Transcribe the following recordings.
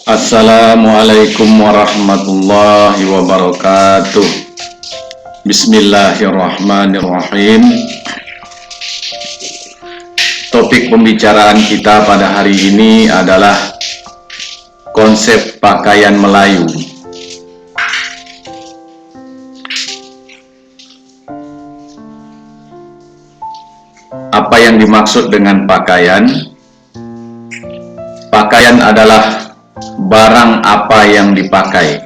Assalamualaikum warahmatullahi wabarakatuh. Bismillahirrahmanirrahim. Topik pembicaraan kita pada hari ini adalah konsep pakaian Melayu. Apa yang dimaksud dengan pakaian? Pakaian adalah barang apa yang dipakai.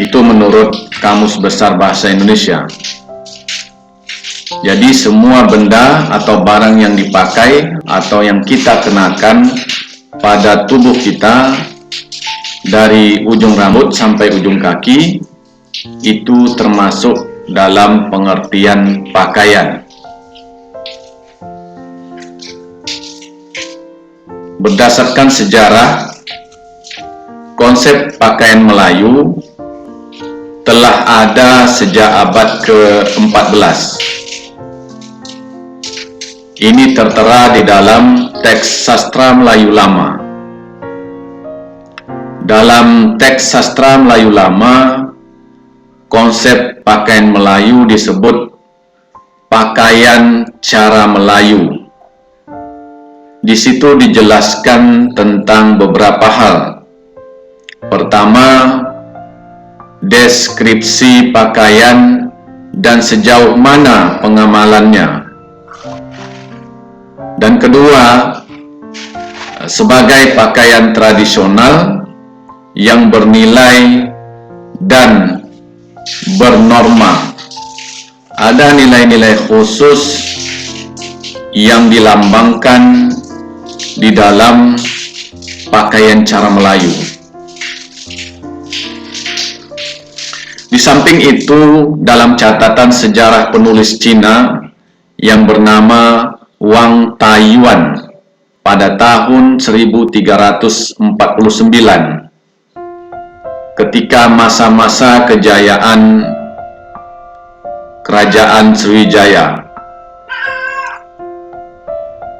Itu menurut Kamus Besar Bahasa Indonesia. Jadi semua benda atau barang yang dipakai atau yang kita kenakan pada tubuh kita dari ujung rambut sampai ujung kaki itu termasuk dalam pengertian pakaian. Berdasarkan sejarah, konsep pakaian Melayu telah ada sejak abad ke-14. Ini tertera di dalam teks sastra Melayu Lama. Dalam teks sastra Melayu Lama, konsep pakaian Melayu disebut pakaian cara Melayu. Di situ dijelaskan tentang beberapa hal. Pertama, deskripsi pakaian dan sejauh mana pengamalannya. Dan kedua, sebagai pakaian tradisional yang bernilai dan bernorma. Ada nilai-nilai khusus yang dilambangkan di dalam pakaian cara Melayu. Di samping itu, dalam catatan sejarah penulis Cina yang bernama Wang Taiyuan pada tahun 1349, ketika masa-masa kejayaan Kerajaan Sriwijaya,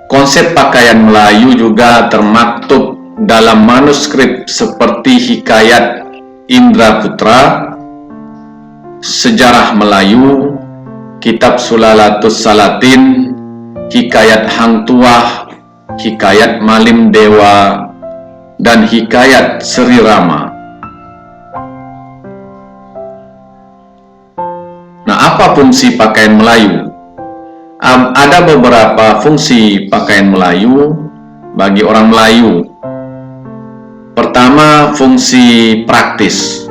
konsep pakaian Melayu juga termaktub dalam manuskrip seperti Hikayat Indra Putra, Sejarah Melayu, Kitab Sulalatus Salatin, Hikayat Hang Tuah, Hikayat Malim Dewa, dan Hikayat Sri Rama. Nah, apa fungsi pakaian Melayu? Ada beberapa fungsi pakaian Melayu bagi orang Melayu. Pertama, fungsi praktis.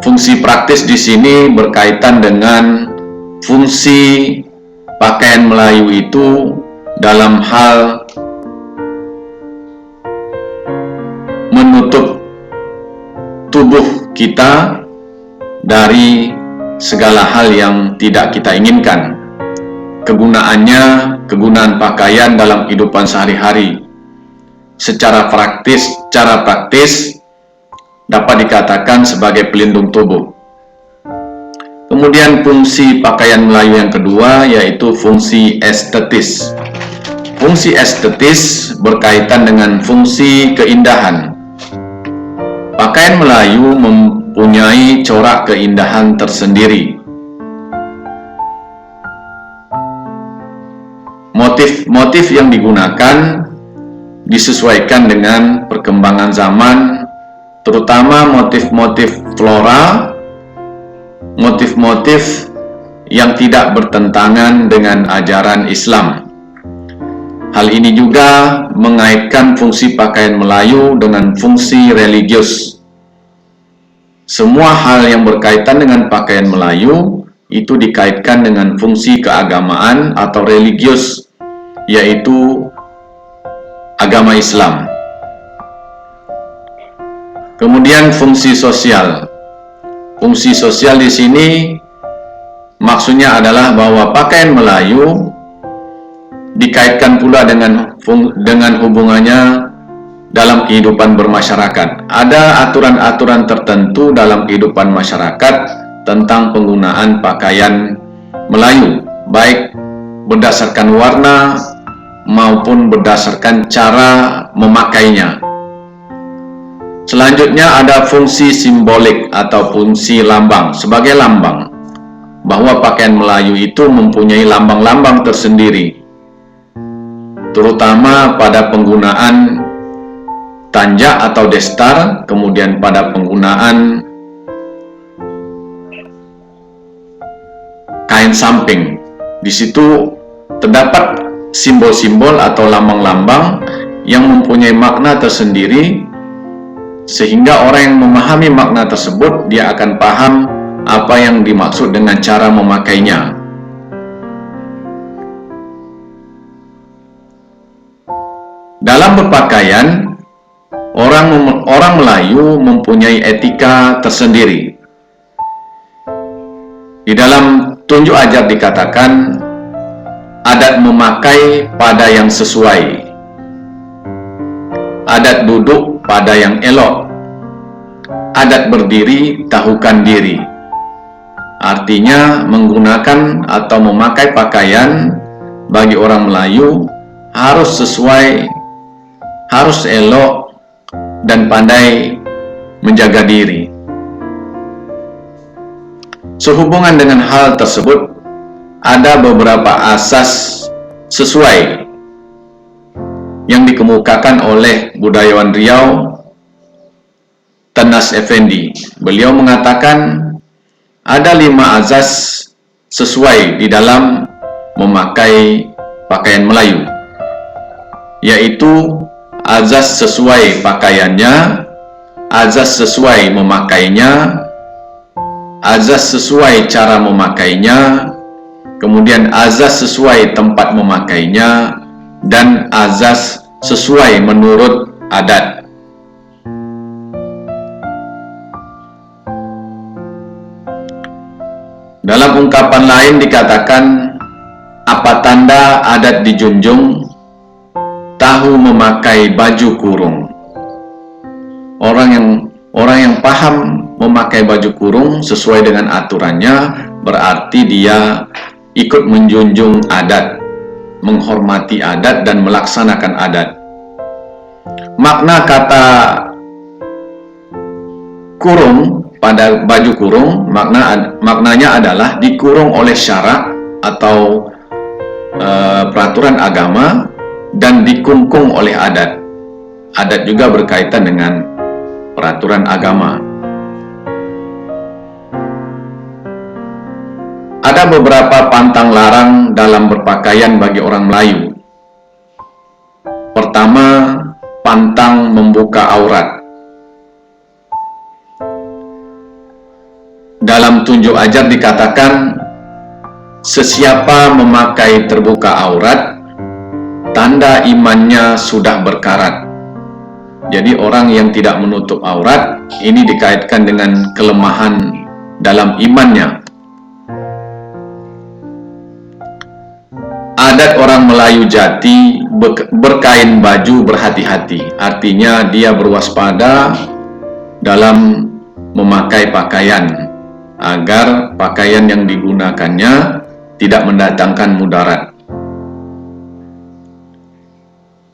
Fungsi praktis di sini berkaitan dengan fungsi pakaian Melayu itu dalam hal menutup tubuh kita dari segala hal yang tidak kita inginkan. Kegunaan pakaian dalam kehidupan sehari-hari secara praktis dapat dikatakan sebagai pelindung tubuh. Kemudian fungsi pakaian Melayu yang kedua yaitu fungsi estetis. Fungsi estetis berkaitan dengan fungsi keindahan. Pakaian Melayu mempunyai corak keindahan tersendiri. Motif-motif yang digunakan disesuaikan dengan perkembangan zaman, terutama motif-motif flora, motif-motif yang tidak bertentangan dengan ajaran Islam. Hal ini juga mengaitkan fungsi pakaian Melayu dengan fungsi religius. Semua hal yang berkaitan dengan pakaian Melayu itu dikaitkan dengan fungsi keagamaan atau religius, yaitu agama Islam. Kemudian fungsi sosial. Fungsi sosial di sini maksudnya adalah bahwa pakaian Melayu dikaitkan pula dengan hubungannya dalam kehidupan bermasyarakat. Ada aturan-aturan tertentu dalam kehidupan masyarakat tentang penggunaan pakaian Melayu, baik berdasarkan warna, maupun berdasarkan cara memakainya. Selanjutnya ada fungsi simbolik atau fungsi lambang. Sebagai lambang, bahwa pakaian Melayu itu mempunyai lambang-lambang tersendiri, terutama pada penggunaan tanjak atau destar, kemudian pada penggunaan kain samping. Di situ terdapat simbol-simbol atau lambang-lambang yang mempunyai makna tersendiri, sehingga orang yang memahami makna tersebut, dia akan paham apa yang dimaksud dengan cara memakainya. Dalam berpakaian, orang Melayu mempunyai etika tersendiri. Di dalam tunjuk ajar dikatakan, adat memakai pada yang sesuai, adat duduk pada yang elok, adat berdiri tahukan diri. Artinya menggunakan atau memakai pakaian bagi orang Melayu harus sesuai, harus elok, dan pandai menjaga diri. Sehubungan dengan hal tersebut, ada beberapa asas sesuai yang dikemukakan oleh budayawan Riau, Tenas Effendi. Beliau mengatakan ada 5 azas sesuai di dalam memakai pakaian Melayu, yaitu azas sesuai pakaiannya, azas sesuai memakainya, azas sesuai cara memakainya, kemudian azas sesuai tempat memakainya, dan azas sesuai menurut adat. Dalam ungkapan lain dikatakan, apa tanda adat dijunjung, tahu memakai baju kurung. Orang yang paham memakai baju kurung sesuai dengan aturannya, berarti dia ikut menjunjung adat, menghormati adat, dan melaksanakan adat. Makna kata kurung pada baju kurung, maknanya adalah dikurung oleh syarak atau peraturan agama dan dikungkung oleh adat. Adat juga berkaitan dengan peraturan agama. Ada beberapa pantang larang dalam berpakaian bagi orang Melayu. Pertama, pantang membuka aurat. Dalam tunjuk ajar dikatakan, sesiapa memakai terbuka aurat, tanda imannya sudah berkarat. Jadi orang yang tidak menutup aurat, ini dikaitkan dengan kelemahan dalam imannya. Adat orang Melayu jati berkain baju berhati-hati, artinya dia berwaspada dalam memakai pakaian, agar pakaian yang digunakannya tidak mendatangkan mudarat.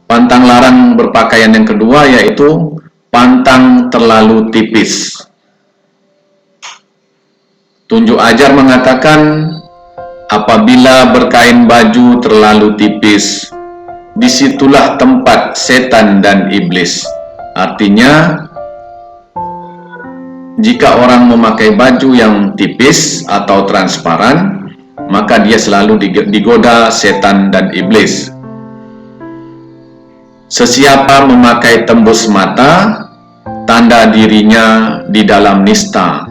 Pantang larang berpakaian yang kedua yaitu pantang terlalu tipis. Tunjuk ajar mengatakan, apabila berkain baju terlalu tipis, disitulah tempat setan dan iblis. Artinya, jika orang memakai baju yang tipis atau transparan, maka dia selalu digoda setan dan iblis. Sesiapa memakai tembus mata, tanda dirinya di dalam nista.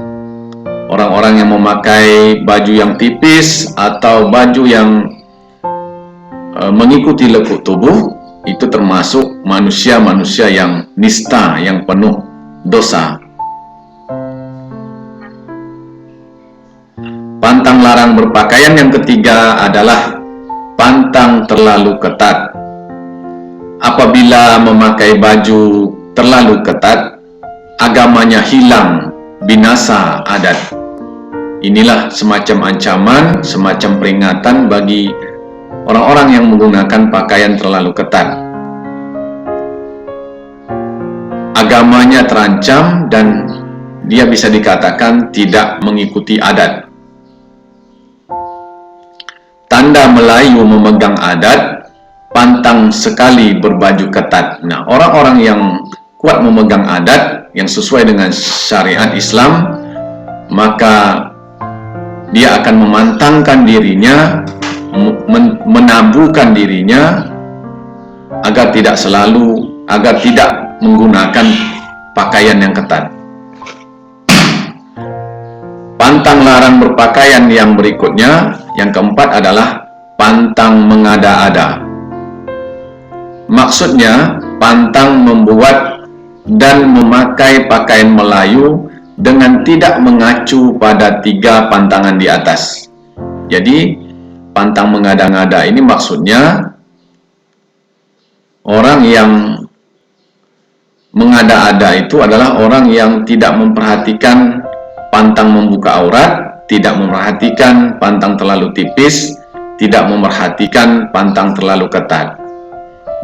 Orang-orang yang memakai baju yang tipis atau baju yang mengikuti lekuk tubuh, itu termasuk manusia-manusia yang nista, yang penuh dosa. Pantang larang berpakaian yang ketiga adalah pantang terlalu ketat. Apabila memakai baju terlalu ketat, agamanya hilang, binasa adat. Inilah semacam ancaman, semacam peringatan bagi orang-orang yang menggunakan pakaian terlalu ketat. Agamanya terancam dan dia bisa dikatakan tidak mengikuti adat. Tanda Melayu memegang adat, pantang sekali berbaju ketat. Nah, orang-orang yang kuat memegang adat yang sesuai dengan syariat Islam, maka dia akan memantangkan dirinya, menabuhkan dirinya agar tidak menggunakan pakaian yang ketat. Pantang larang berpakaian yang berikutnya, yang keempat adalah pantang mengada-ada. Maksudnya, pantang membuat dan memakai pakaian Melayu dengan tidak mengacu pada 3 pantangan di atas. Jadi, pantang mengada-ngada ini maksudnya orang yang mengada-ada itu adalah orang yang tidak memperhatikan pantang membuka aurat, tidak memperhatikan pantang terlalu tipis, tidak memperhatikan pantang terlalu ketat.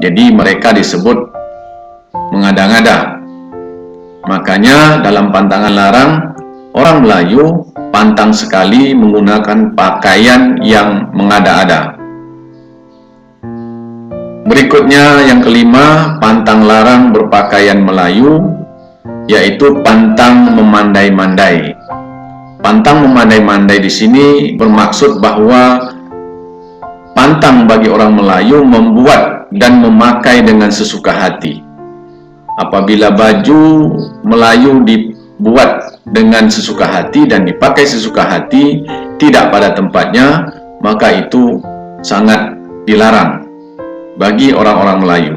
Jadi mereka disebut mengada-ngada. Makanya dalam pantangan larang, orang Melayu pantang sekali menggunakan pakaian yang mengada-ada. Berikutnya yang kelima, pantang larang berpakaian Melayu, yaitu pantang memandai-mandai. Pantang memandai-mandai di sini bermaksud bahwa pantang bagi orang Melayu membuat dan memakai dengan sesuka hati. Apabila baju Melayu dibuat dengan sesuka hati dan dipakai sesuka hati, tidak pada tempatnya, maka itu sangat dilarang bagi orang-orang Melayu.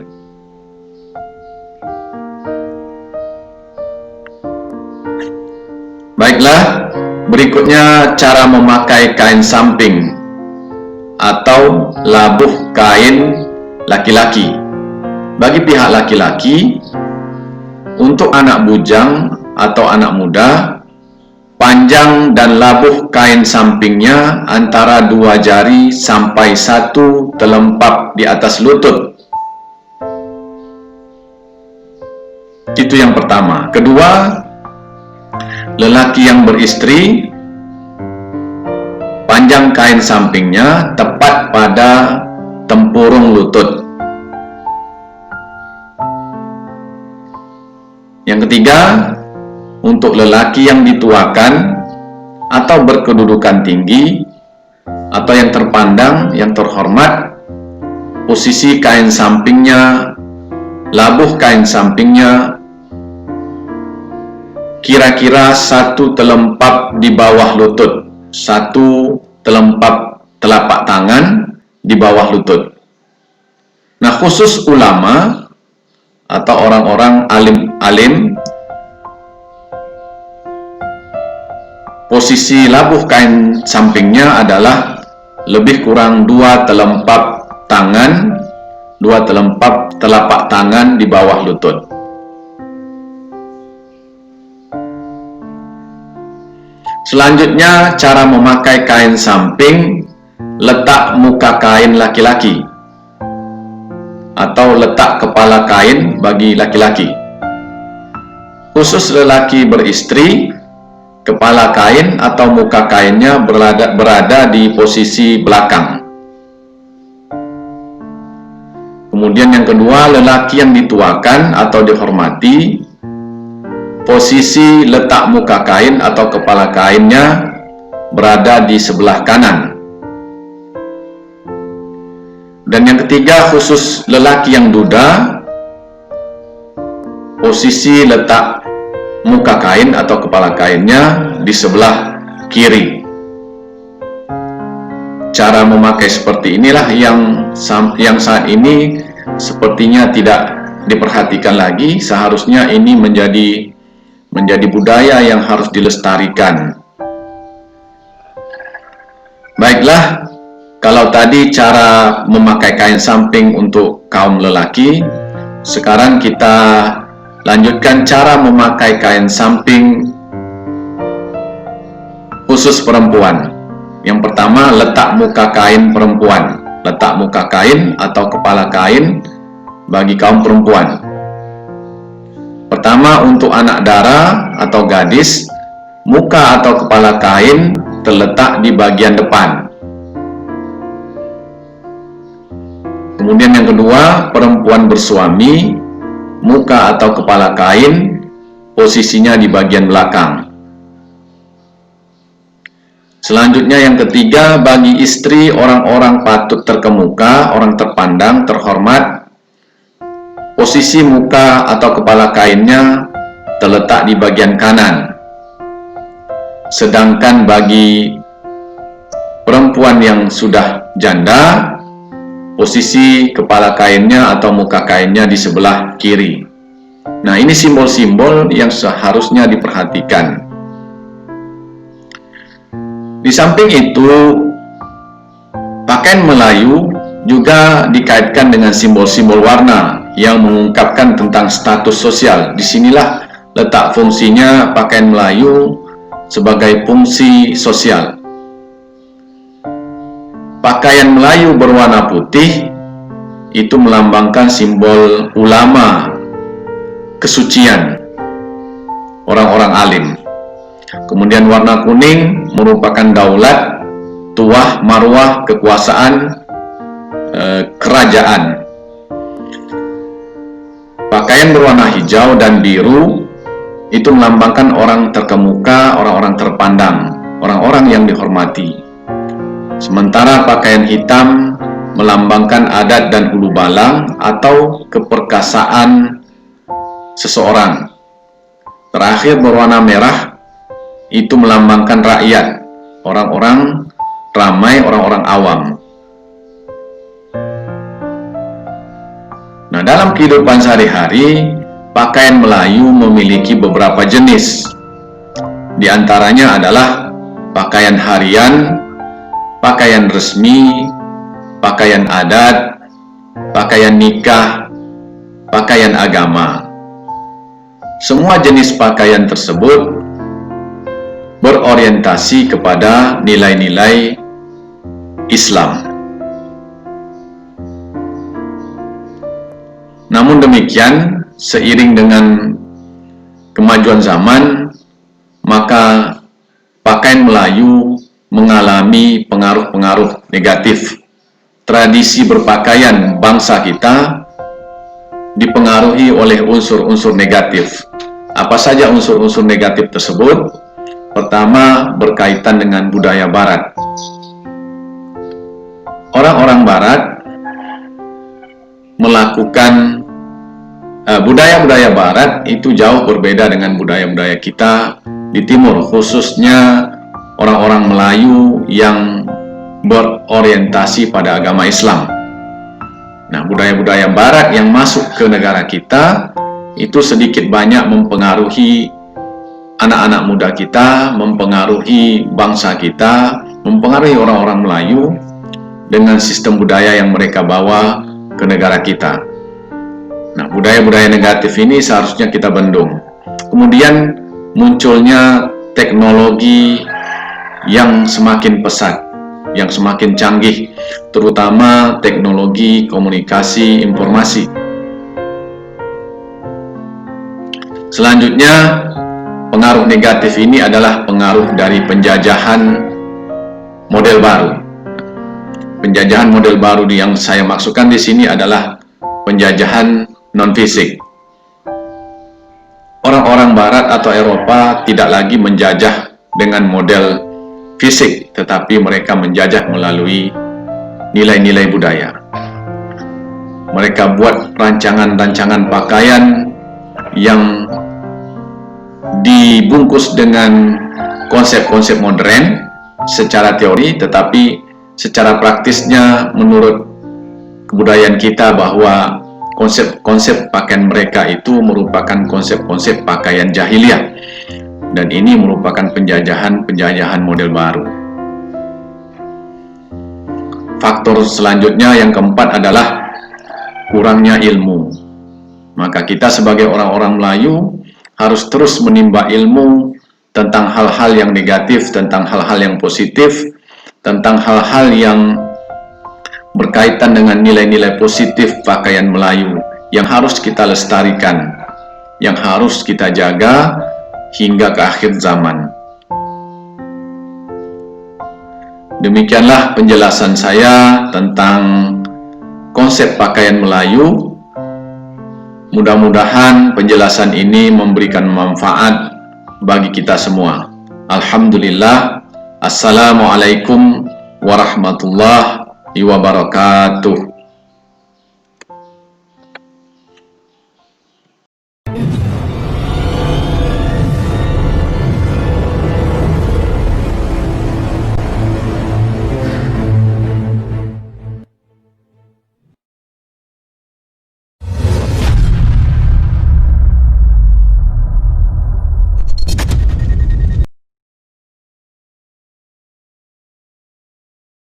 Baiklah, berikutnya cara memakai kain samping atau labuh kain laki-laki. Bagi pihak laki-laki, untuk anak bujang atau anak muda, panjang dan labuh kain sampingnya antara 2 jari sampai 1 telempap di atas lutut. Itu yang pertama. Kedua, lelaki yang beristri, panjang kain sampingnya tepat pada tempurung lutut. Yang ketiga, untuk lelaki yang dituakan atau berkedudukan tinggi atau yang terpandang, yang terhormat, posisi kain sampingnya, labuh kain sampingnya kira-kira 1 telempap di bawah lutut, 1 telempap telapak tangan di bawah lutut. Nah, khusus ulama atau orang-orang alim, posisi labuh kain sampingnya adalah lebih kurang 2 telempap tangan, 2 telempap telapak tangan di bawah lutut. Selanjutnya, cara memakai kain samping, letak muka kain laki-laki atau letak kepala kain bagi laki-laki. Khusus lelaki beristri, kepala kain atau muka kainnya berada di posisi belakang. Kemudian yang kedua, lelaki yang dituakan atau dihormati, posisi letak muka kain atau kepala kainnya berada di sebelah kanan. Dan yang ketiga, khusus lelaki yang duda, posisi letak muka kain atau kepala kainnya di sebelah kiri. Cara memakai seperti inilah yang saat ini sepertinya tidak diperhatikan lagi. Seharusnya ini menjadi budaya yang harus dilestarikan. Baiklah, kalau tadi cara memakai kain samping untuk kaum lelaki, sekarang kita lanjutkan cara memakai kain samping khusus perempuan. Yang pertama, letak muka kain perempuan. letak muka kain atau kepala kain bagi kaum perempuan. Pertama, untuk anak dara atau gadis, muka atau kepala kain terletak di bagian depan. Kemudian yang kedua, perempuan bersuami, muka atau kepala kain posisinya di bagian belakang. Selanjutnya yang ketiga, bagi istri orang-orang patut terkemuka, orang terpandang, terhormat, posisi muka atau kepala kainnya terletak di bagian kanan. Sedangkan bagi perempuan yang sudah janda, posisi kepala kainnya atau muka kainnya di sebelah kiri. Nah, ini simbol-simbol yang seharusnya diperhatikan. Di samping itu, pakaian Melayu juga dikaitkan dengan simbol-simbol warna yang mengungkapkan tentang status sosial. Disinilah letak fungsinya pakaian Melayu sebagai fungsi sosial. Pakaian Melayu berwarna putih itu melambangkan simbol ulama, kesucian, orang-orang alim. Kemudian warna kuning merupakan daulat, tuah, marwah, kekuasaan, kerajaan. Pakaian berwarna hijau dan biru itu melambangkan orang terkemuka, orang-orang terpandang, orang-orang yang dihormati. Sementara pakaian hitam melambangkan adat dan hulu balang atau keperkasaan seseorang. Terakhir, berwarna merah itu melambangkan rakyat, orang-orang ramai, orang-orang awam. Nah, dalam kehidupan sehari-hari, pakaian Melayu memiliki beberapa jenis. Di antaranya adalah pakaian harian, pakaian resmi, pakaian adat, pakaian nikah, pakaian agama. Semua jenis pakaian tersebut berorientasi kepada nilai-nilai Islam. Namun demikian, seiring dengan kemajuan zaman, maka pakaian Melayu mengalami pengaruh-pengaruh negatif. Tradisi berpakaian bangsa kita dipengaruhi oleh unsur-unsur negatif. Apa saja unsur-unsur negatif tersebut? Pertama, berkaitan dengan budaya Barat. Orang-orang Barat melakukan budaya-budaya Barat itu jauh berbeda dengan budaya-budaya kita di Timur, khususnya orang-orang Melayu yang berorientasi pada agama Islam. Nah, budaya-budaya Barat yang masuk ke negara kita itu sedikit banyak mempengaruhi anak-anak muda kita, mempengaruhi bangsa kita, mempengaruhi orang-orang Melayu dengan sistem budaya yang mereka bawa ke negara kita. Nah, budaya-budaya negatif ini seharusnya kita bendung. Kemudian munculnya teknologi yang semakin pesat, yang semakin canggih, terutama teknologi komunikasi informasi. Selanjutnya, pengaruh negatif ini adalah pengaruh dari penjajahan model baru. Penjajahan model baru yang saya maksudkan di sini adalah penjajahan non-fisik. Orang-orang Barat atau Eropa tidak lagi menjajah dengan model fisik, tetapi mereka menjajah melalui nilai-nilai budaya. Mereka buat rancangan-rancangan pakaian yang dibungkus dengan konsep-konsep modern secara teori, tetapi secara praktisnya menurut kebudayaan kita bahwa konsep-konsep pakaian mereka itu merupakan konsep-konsep pakaian jahiliyah, dan ini merupakan penjajahan model baru. Faktor selanjutnya yang keempat adalah kurangnya ilmu. Maka kita sebagai orang-orang Melayu harus terus menimba ilmu tentang hal-hal yang negatif, tentang hal-hal yang positif, tentang hal-hal yang berkaitan dengan nilai-nilai positif pakaian Melayu yang harus kita lestarikan, yang harus kita jaga hingga ke akhir zaman. Demikianlah penjelasan saya tentang konsep pakaian Melayu. Mudah-mudahan penjelasan ini memberikan manfaat bagi kita semua. Alhamdulillah. Assalamualaikum warahmatullahi wabarakatuh.